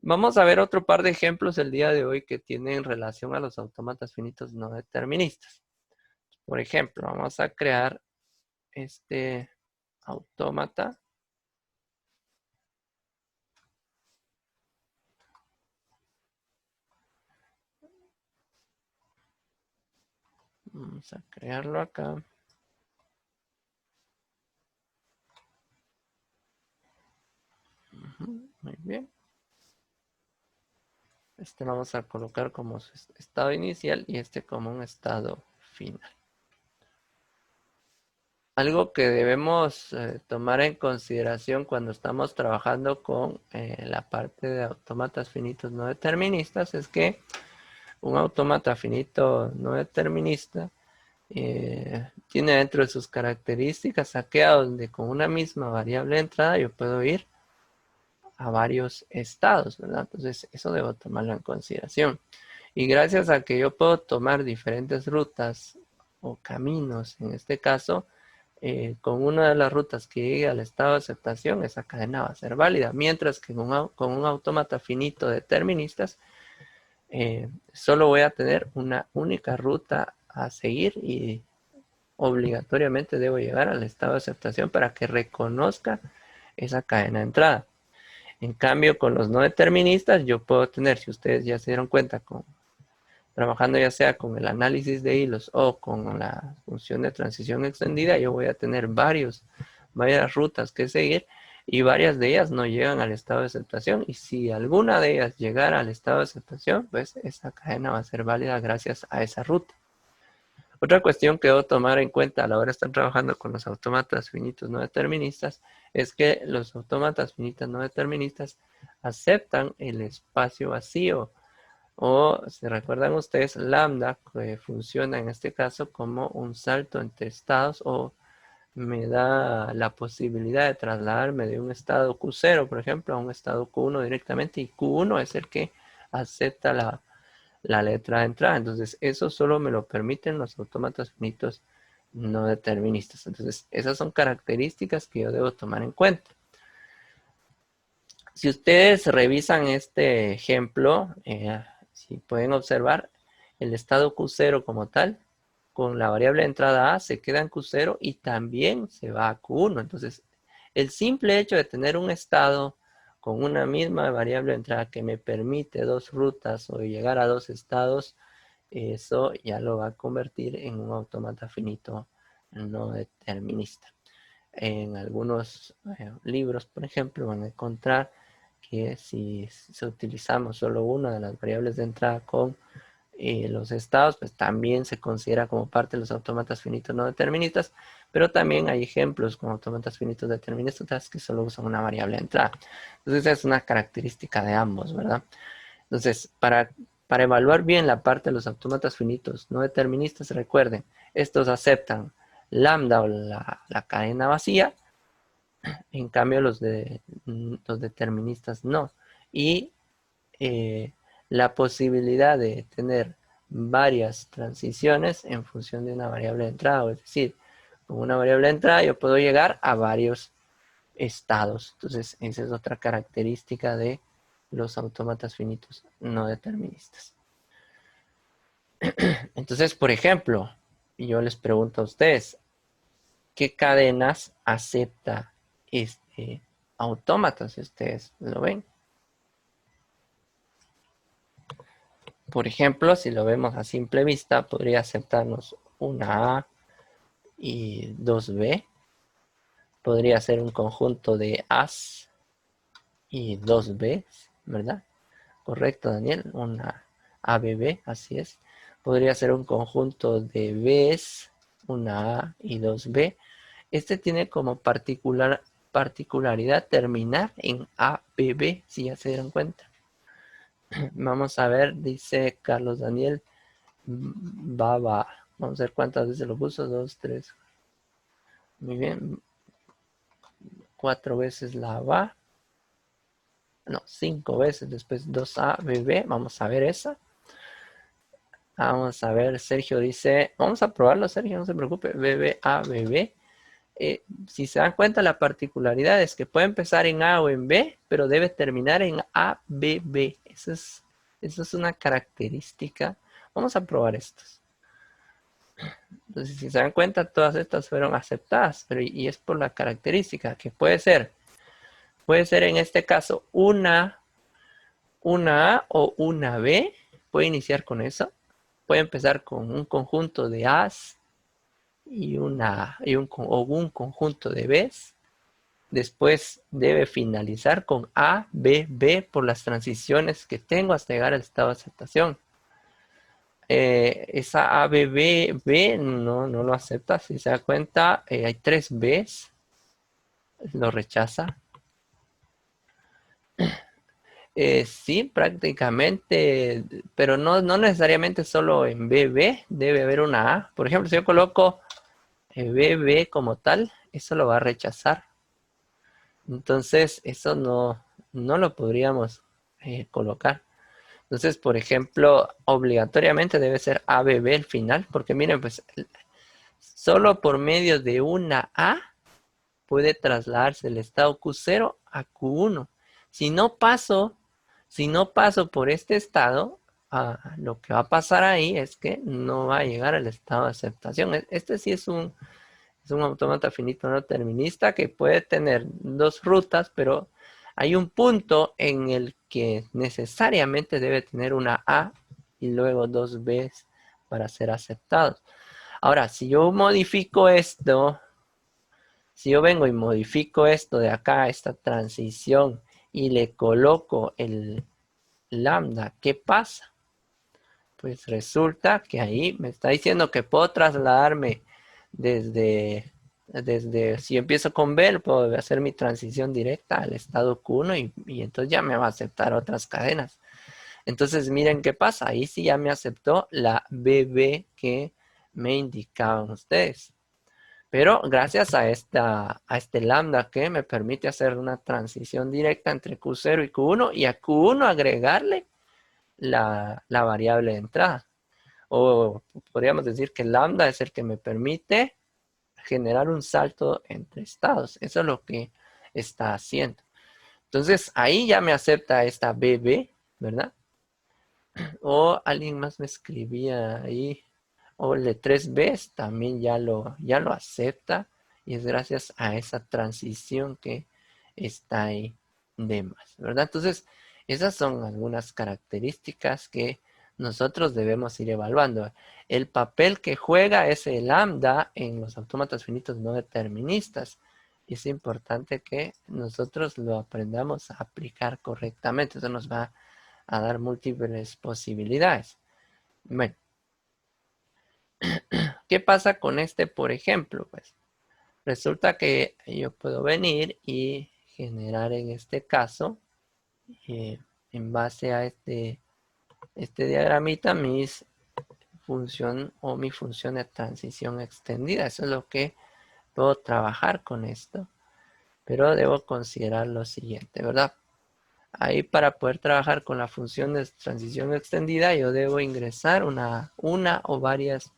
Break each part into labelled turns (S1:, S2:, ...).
S1: Vamos a ver otro par de ejemplos el día de hoy que tienen relación a los autómatas finitos no deterministas. Por ejemplo, vamos a crear este autómata. Vamos a crearlo acá. Muy bien. Este vamos a colocar como su estado inicial y este como un estado final. Algo que debemos tomar en consideración cuando estamos trabajando con la parte de autómatas finitos no deterministas es que un autómata finito no determinista tiene dentro de sus características aquella donde con una misma variable de entrada yo puedo ir a varios estados, ¿verdad? Entonces eso debo tomarlo en consideración. Y gracias a que yo puedo tomar diferentes rutas o caminos, en este caso, con una de las rutas que llegue al estado de aceptación, esa cadena va a ser válida, mientras que con un autómata finito deterministas, solo voy a tener una única ruta a seguir y obligatoriamente debo llegar al estado de aceptación para que reconozca esa cadena de entrada. En cambio, con los no deterministas, yo puedo tener, si ustedes ya se dieron cuenta, trabajando ya sea con el análisis de hilos o con la función de transición extendida, yo voy a tener varias rutas que seguir y varias de ellas no llegan al estado de aceptación. Y si alguna de ellas llegara al estado de aceptación, pues esa cadena va a ser válida gracias a esa ruta. Otra cuestión que debo tomar en cuenta a la hora de estar trabajando con los autómatas finitos no deterministas es que los autómatas finitos no deterministas aceptan el espacio vacío. O, si recuerdan ustedes, lambda que funciona en este caso como un salto entre estados o me da la posibilidad de trasladarme de un estado Q0, por ejemplo, a un estado Q1 directamente, y Q1 es el que acepta la letra de entrada. Entonces, eso solo me lo permiten los autómatas finitos no deterministas. Entonces, esas son características que yo debo tomar en cuenta. Si ustedes revisan este ejemplo, si pueden observar, el estado Q0 como tal, con la variable de entrada A se queda en Q0 y también se va a Q1. Entonces, el simple hecho de tener un estado con una misma variable de entrada que me permite dos rutas o llegar a dos estados, eso ya lo va a convertir en un autómata finito no determinista. En algunos libros, por ejemplo, van a encontrar que si utilizamos solo una de las variables de entrada con los estados, pues también se considera como parte de los autómatas finitos no deterministas, pero también hay ejemplos con autómatas finitos deterministas que solo usan una variable de entrada. Entonces esa es una característica de ambos, ¿verdad? Entonces, para evaluar bien la parte de los autómatas finitos no deterministas, recuerden, estos aceptan lambda o la cadena vacía, en cambio los deterministas no. Y la posibilidad de tener varias transiciones en función de una variable de entrada, es decir, con una variable de entrada yo puedo llegar a varios estados. Entonces, esa es otra característica de los autómatas finitos no deterministas. Entonces, por ejemplo, yo les pregunto a ustedes, ¿qué cadenas acepta este autómata? Si ustedes lo ven. Por ejemplo, si lo vemos a simple vista, podría aceptarnos una A y dos B. Podría ser un conjunto de A's y dos B's, ¿verdad? Correcto, Daniel. Una ABB, así es. Podría ser un conjunto de B's, una A y dos B. Este tiene como particularidad terminar en ABB, si ya se dieron cuenta. Vamos a ver, dice Carlos Daniel, Baba. Vamos a ver cuántas veces lo puso. 2, 3. Muy bien. 4 veces la va. No, 5 veces. Después 2A, BB. Vamos a ver esa. Vamos a ver, Sergio dice, vamos a probarlo, Sergio, no se preocupe. BB, A, BB. si se dan cuenta, la particularidad es que puede empezar en A o en B, pero debe terminar en A, B, B. Eso es una característica. Vamos a probar estos. Entonces, si se dan cuenta, todas estas fueron aceptadas, pero y es por la característica que puede ser en este caso una A o una B. Puede iniciar con eso. Puede empezar con un conjunto de A's y un conjunto de B's. Después debe finalizar con A, B, B por las transiciones que tengo hasta llegar al estado de aceptación. Esa A, B, B, B no lo acepta. Si se da cuenta, hay 3 B's. Lo rechaza. Sí, prácticamente, pero no necesariamente solo en BB debe haber una A. Por ejemplo, si yo coloco BB como tal, eso lo va a rechazar. Entonces, eso no lo podríamos colocar. Entonces, por ejemplo, obligatoriamente debe ser ABB el final, porque miren, pues solo por medio de una A puede trasladarse el estado Q0 a Q1. Si no paso por este estado, lo que va a pasar ahí es que no va a llegar al estado de aceptación. Este sí es un autómata finito no determinista que puede tener 2 rutas, pero hay un punto en el que necesariamente debe tener una A y luego 2 Bs para ser aceptados. Ahora, si yo modifico esto, si yo vengo y modifico esto de acá, esta transición, y le coloco el lambda, ¿qué pasa? Pues resulta que ahí me está diciendo que puedo trasladarme desde si empiezo con B, puedo hacer mi transición directa al estado Q1 y entonces ya me va a aceptar otras cadenas. Entonces miren qué pasa, ahí sí ya me aceptó la BB que me indicaban ustedes. Pero gracias a este lambda que me permite hacer una transición directa entre Q0 y Q1 y a Q1 agregarle la variable de entrada. O podríamos decir que lambda es el que me permite generar un salto entre estados. Eso es lo que está haciendo. Entonces ahí ya me acepta esta BB, ¿verdad? O alguien más me escribía ahí. O el de 3B también ya lo acepta. Y es gracias a esa transición que está ahí de más, ¿verdad? Entonces, esas son algunas características que nosotros debemos ir evaluando. El papel que juega ese lambda en los autómatas finitos no deterministas. Es importante que nosotros lo aprendamos a aplicar correctamente. Eso nos va a dar múltiples posibilidades. Bueno, ¿qué pasa con este, por ejemplo? Pues resulta que yo puedo venir y generar en este caso, en base a este diagramita, mi función de transición extendida. Eso es lo que puedo trabajar con esto. Pero debo considerar lo siguiente, ¿verdad? Ahí para poder trabajar con la función de transición extendida, yo debo ingresar una o varias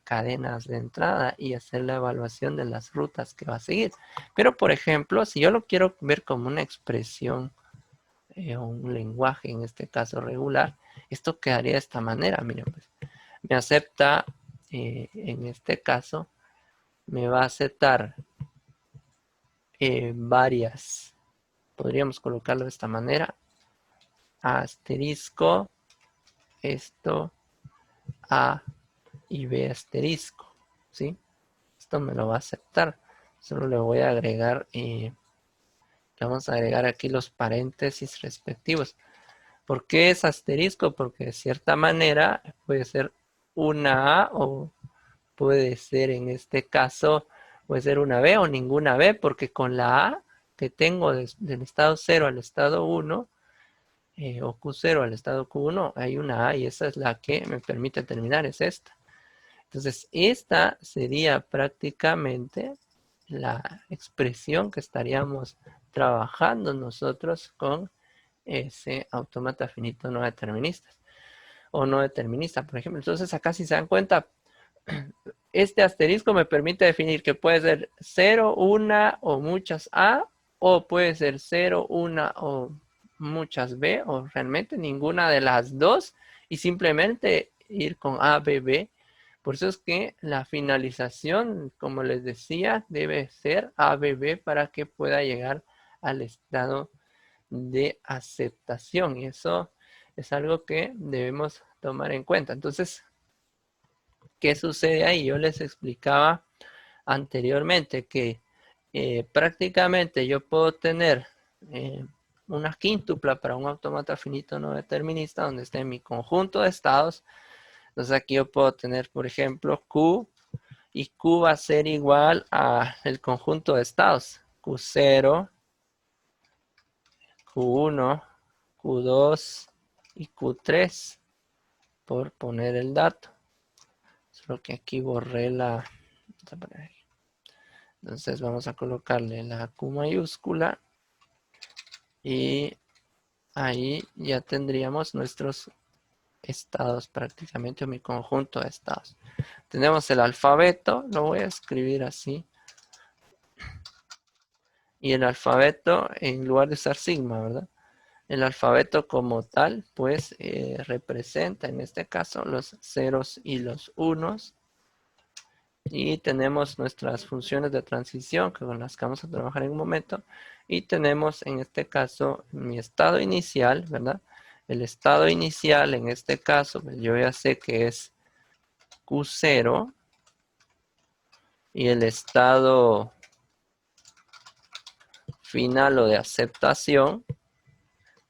S1: cadenas de entrada y hacer la evaluación de las rutas que va a seguir. Pero, por ejemplo, si yo lo quiero ver como una expresión o un lenguaje, en este caso regular, esto quedaría de esta manera. Miren, pues, me acepta, en este caso, me va a aceptar varias, podríamos colocarlo de esta manera, asterisco, esto, A y B asterisco, ¿sí? Esto me lo va a aceptar. Solo le voy a agregar, le vamos a agregar aquí los paréntesis respectivos. ¿Por qué es asterisco? Porque de cierta manera puede ser una A o puede ser en este caso, puede ser una B o ninguna B, porque con la A que tengo del estado 0 al estado 1, o Q0 al estado Q1, hay una A y esa es la que me permite terminar, es esta. Entonces, esta sería prácticamente la expresión que estaríamos trabajando nosotros con ese autómata finito no determinista o no determinista, por ejemplo. Entonces, acá si se dan cuenta, este asterisco me permite definir que puede ser 0, una o muchas A, o puede ser 0, una o muchas B, o realmente ninguna de las dos, y simplemente ir con A, B, B. Por eso es que la finalización, como les decía, debe ser A, B, B para que pueda llegar al estado de aceptación. Y eso es algo que debemos tomar en cuenta. Entonces, ¿qué sucede ahí? Yo les explicaba anteriormente que prácticamente yo puedo tener una quíntupla para un autómata finito no determinista donde esté mi conjunto de estados. Entonces aquí yo puedo tener, por ejemplo, Q, y Q va a ser igual a el conjunto de estados. Q0, Q1, Q2 y Q3, por poner el dato. Solo que aquí borré la... Entonces vamos a colocarle la Q mayúscula y ahí ya tendríamos nuestros estados prácticamente, o mi conjunto de estados. Tenemos el alfabeto, lo voy a escribir así. Y el alfabeto, en lugar de usar sigma, ¿verdad? El alfabeto como tal, pues representa en este caso los ceros y los unos. Y tenemos nuestras funciones de transición con las que vamos a trabajar en un momento. Y tenemos en este caso mi estado inicial, ¿verdad? El estado inicial en este caso, pues yo ya sé que es Q0. Y el estado final o de aceptación,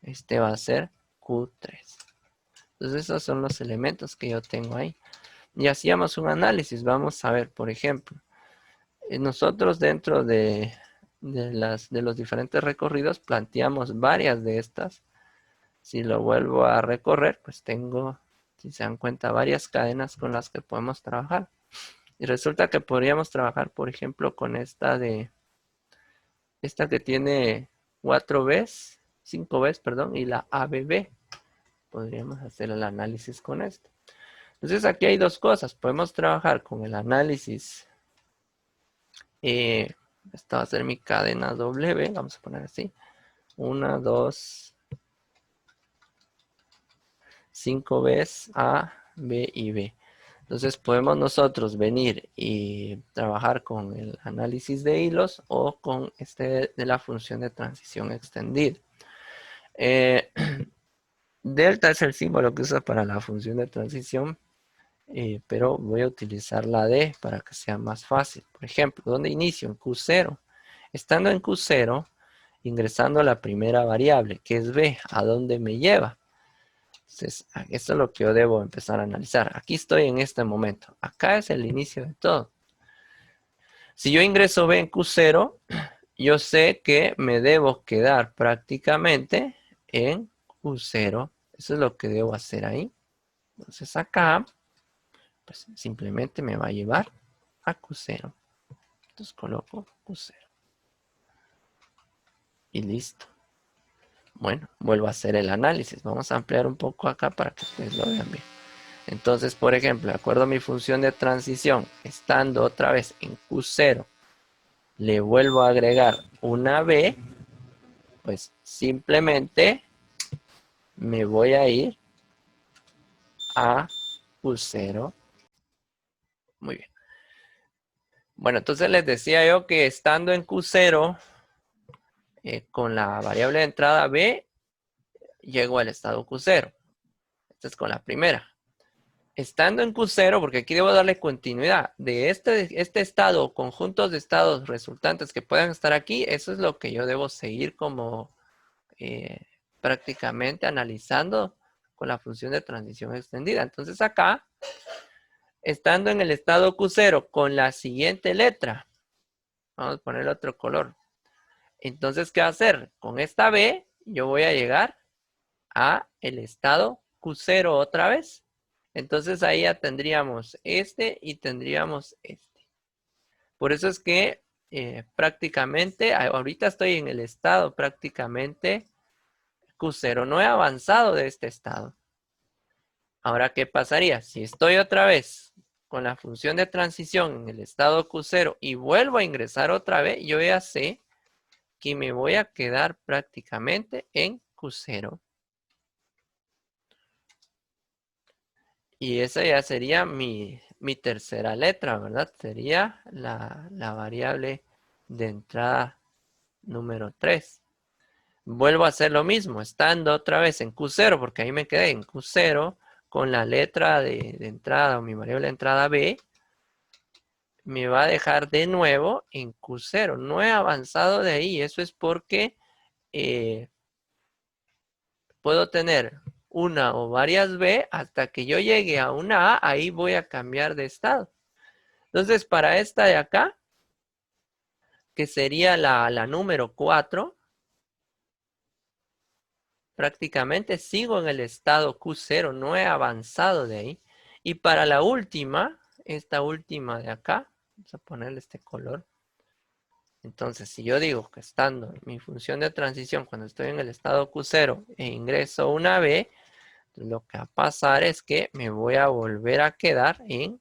S1: este va a ser Q3. Entonces esos son los elementos que yo tengo ahí. Y hacíamos un análisis. Vamos a ver, por ejemplo, nosotros dentro de los diferentes recorridos planteamos varias de estas. Si lo vuelvo a recorrer, pues tengo, si se dan cuenta, varias cadenas con las que podemos trabajar. Y resulta que podríamos trabajar, por ejemplo, con esta que tiene 4 Bs, 5 Bs, perdón, y la ABB. Podríamos hacer el análisis con esto. Entonces aquí hay dos cosas. Podemos trabajar con el análisis. Esta va a ser mi cadena W. Vamos a poner así. 1, 2, 5 Bs, A, B y B. Entonces podemos nosotros venir y trabajar con el análisis de hilos o con este de la función de transición extendida. Delta es el símbolo que usa para la función de transición, pero voy a utilizar la D para que sea más fácil. Por ejemplo, ¿dónde inicio? En Q0. Estando en Q0, ingresando a la primera variable, que es B, ¿a dónde me lleva? Entonces, esto es lo que yo debo empezar a analizar. Aquí estoy en este momento. Acá es el inicio de todo. Si yo ingreso B en Q0, yo sé que me debo quedar prácticamente en Q0. Eso es lo que debo hacer ahí. Entonces acá, pues simplemente me va a llevar a Q0. Entonces coloco Q0. Y listo. Bueno, vuelvo a hacer el análisis. Vamos a ampliar un poco acá para que ustedes lo vean bien. Entonces, por ejemplo, de acuerdo a mi función de transición, estando otra vez en Q0, le vuelvo a agregar una B, pues simplemente me voy a ir a Q0. Muy bien. Bueno, entonces les decía yo que estando en Q0, con la variable de entrada B, llego al estado Q0. Esta es con la primera. Estando en Q0, porque aquí debo darle continuidad, de este estado, conjuntos de estados resultantes que puedan estar aquí, eso es lo que yo debo seguir como prácticamente analizando con la función de transición extendida. Entonces acá, estando en el estado Q0 con la siguiente letra, vamos a poner otro color. Entonces, ¿qué va a hacer? Con esta B, yo voy a llegar a el estado Q0 otra vez. Entonces ahí ya tendríamos este y tendríamos este. Por eso es que prácticamente, ahorita estoy en el estado prácticamente Q0. No he avanzado de este estado. Ahora, ¿qué pasaría? Si estoy otra vez con la función de transición en el estado Q0 y vuelvo a ingresar otra vez, yo ya sé que me voy a quedar prácticamente en Q0. Y esa ya sería mi tercera letra, ¿verdad? Sería la variable de entrada número 3. Vuelvo a hacer lo mismo, estando otra vez en Q0, porque ahí me quedé en Q0 con la letra de entrada o mi variable de entrada B, me va a dejar de nuevo en Q0. No he avanzado de ahí, eso es porque puedo tener una o varias B hasta que yo llegue a una A, ahí voy a cambiar de estado. Entonces, para esta de acá, que sería la número 4, prácticamente sigo en el estado Q0, no he avanzado de ahí. Y para la última, esta última de acá, vamos a ponerle este color. Entonces, si yo digo que estando en mi función de transición, cuando estoy en el estado Q0 e ingreso una B, lo que va a pasar es que me voy a volver a quedar en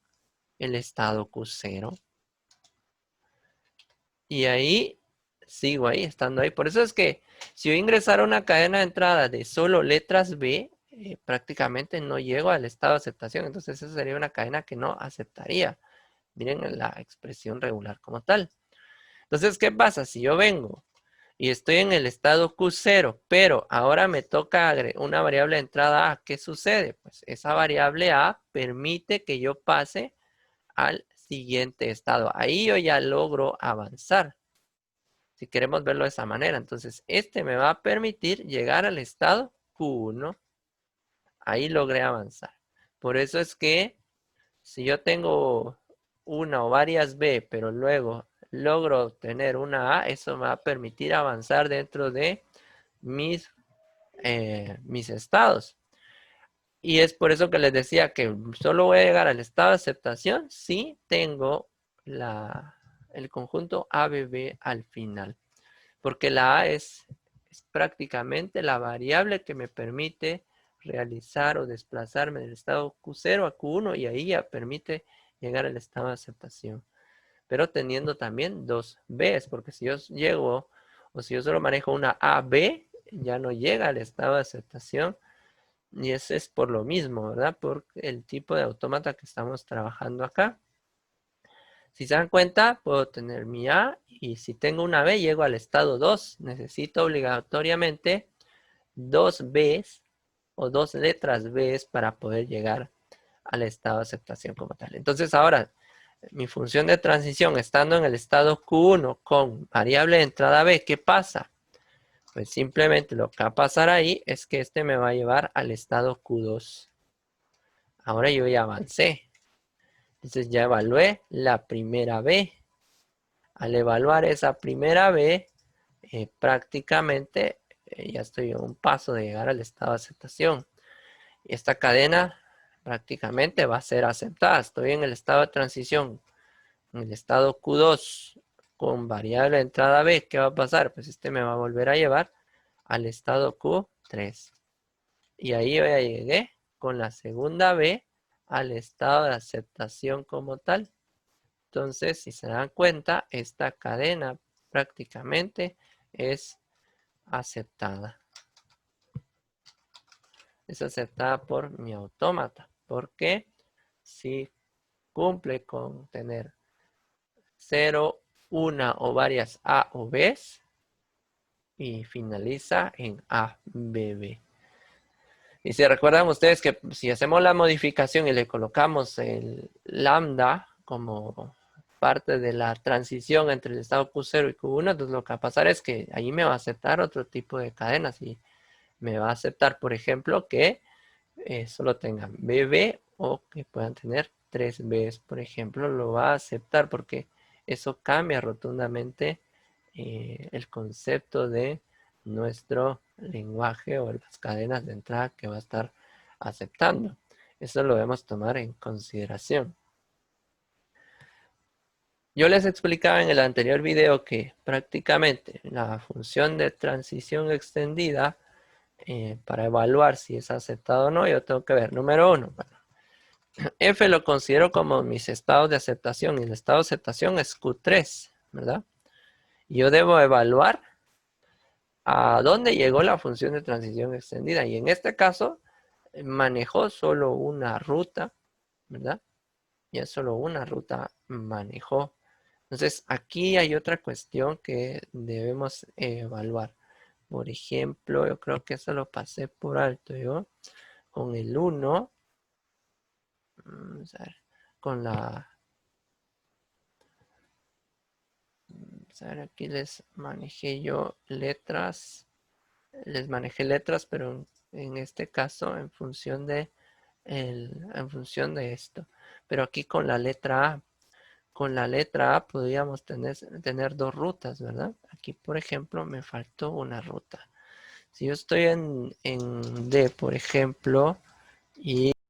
S1: el estado Q0. Y ahí sigo ahí, estando ahí. Por eso es que si yo ingresara una cadena de entrada de solo letras B, prácticamente no llego al estado de aceptación. Entonces esa sería una cadena que no aceptaría. Miren la expresión regular como tal. Entonces, ¿qué pasa? Si yo vengo y estoy en el estado Q0, pero ahora me toca una variable de entrada A, ¿qué sucede? Pues esa variable A permite que yo pase al siguiente estado. Ahí yo ya logro avanzar. Si queremos verlo de esa manera, entonces este me va a permitir llegar al estado Q1. Ahí logré avanzar. Por eso es que si yo tengo una o varias B, pero luego logro obtener una A, eso me va a permitir avanzar dentro de mis estados. Y es por eso que les decía que solo voy a llegar al estado de aceptación si tengo el conjunto ABB al final. Porque la A es prácticamente la variable que me permite realizar o desplazarme del estado Q0 a Q1 y ahí ya permite llegar al estado de aceptación. Pero teniendo también dos Bs, porque si yo llego o si yo solo manejo una AB, ya no llega al estado de aceptación. Y ese es por lo mismo, ¿verdad? Por el tipo de autómata que estamos trabajando acá. Si se dan cuenta, puedo tener mi A y si tengo una B, llego al estado 2. Necesito obligatoriamente dos Bs o dos letras Bs para poder llegar al estado de aceptación como tal. Entonces ahora, mi función de transición estando en el estado Q1 con variable de entrada B, ¿qué pasa? Pues simplemente lo que va a pasar ahí es que este me va a llevar al estado Q2. Ahora yo ya avancé. Entonces ya evalué la primera B. Al evaluar esa primera B, prácticamente ya estoy a un paso de llegar al estado de aceptación. Y esta cadena prácticamente va a ser aceptada. Estoy en el estado de transición, en el estado Q2 con variable de entrada B. ¿Qué va a pasar? Pues este me va a volver a llevar al estado Q3. Y ahí yo ya llegué con la segunda B al estado de aceptación como tal. Entonces, si se dan cuenta, esta cadena prácticamente es aceptada. Es aceptada por mi autómata, porque si cumple con tener 0, una o varias A o B y finaliza en ABB. Y si recuerdan ustedes que si hacemos la modificación y le colocamos el lambda como parte de la transición entre el estado Q0 y Q1, entonces lo que va a pasar es que ahí me va a aceptar otro tipo de cadenas y me va a aceptar, por ejemplo, que solo tengan BB o que puedan tener 3 Bs, por ejemplo, lo va a aceptar porque eso cambia rotundamente el concepto de nuestro lenguaje o las cadenas de entrada que va a estar aceptando. Eso lo debemos tomar en consideración. Yo les explicaba en el anterior video que prácticamente la función de transición extendida para evaluar si es aceptado o no, yo tengo que ver, número uno, bueno, F lo considero como mis estados de aceptación y el estado de aceptación es Q3, ¿verdad? Y yo debo evaluar a dónde llegó la función de transición extendida. Y en este caso, manejó solo una ruta, ¿verdad? Ya solo una ruta manejó. Entonces, aquí hay otra cuestión que debemos evaluar. Por ejemplo, yo creo que eso lo pasé por alto yo. Con el 1, vamos a ver, con la... Vamos a ver, aquí les manejé letras, pero en este caso en función de esto. Pero aquí con la letra A podríamos tener dos rutas, ¿verdad? Aquí, por ejemplo, me faltó una ruta. Si yo estoy en D, por ejemplo, y